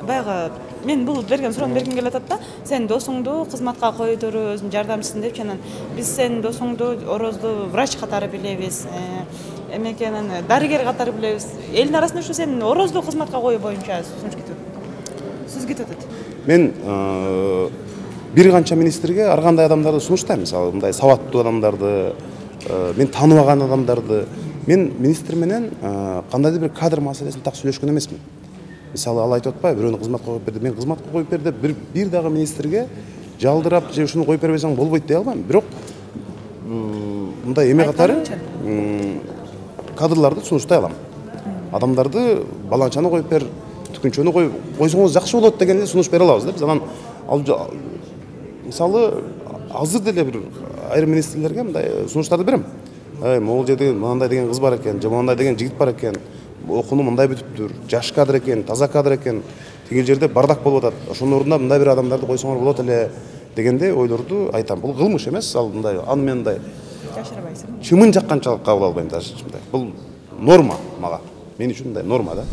баягы мен бул берген суроону бергим келип атат да. Сен досуңду кызматка койдур, өзүнүн жардамчысын деп, анан биз сен досуңду орозду врач катары билебиз. Эмеки анан дарыгер катары билебиз. Элдин арасында ушу сен орозду кызматка коюу боюнча сунуш кетет. Сөз кетип атат. Мен бир канча министрге ар кандай адамдарды сунуштайм. Мисалы, мындай сабаттуу адамдарды, мен тааныбаган адамдарды. Мен министр менен кандайдыр бир кадр маселесин так сүйлөшкөн эмесмин. Мисалы, ал айтып атпайбы, бирөөнү кызматка коюп берди. Мен кызматка коюп бер деп бир дагы министрге жалдырап же ушуну коюп бербесең болбойт дей албайм. Бирок мындай эме катары кадрларды сунуштай алам. Адамдарды баланчаны коюп бер, түкүнчөнү койсоңуз жакшы болот деген эле сунуш бере алабыз да. Биз анан мисалы азыр деле бир айрым министрлерге мындай сунуштарды берем. Могул жерде мындай деген кыз бар экен, же мындай деген жигит бар экен, окууну мындай бүтүптүр, жаш кадр экен, таза кадр экен, тигил жерде бардак болуп атат. Ошонун ордуна мындай бир адамдарды койсоңор болот эле дегенде ойлорду айтам. Бул кылмыш эмес, ал мындай аны мен мындай жашырбайсың. чымын жакканчалык кабыл албайм даже. Бул норма мага. Мен үчүн мындай норма да.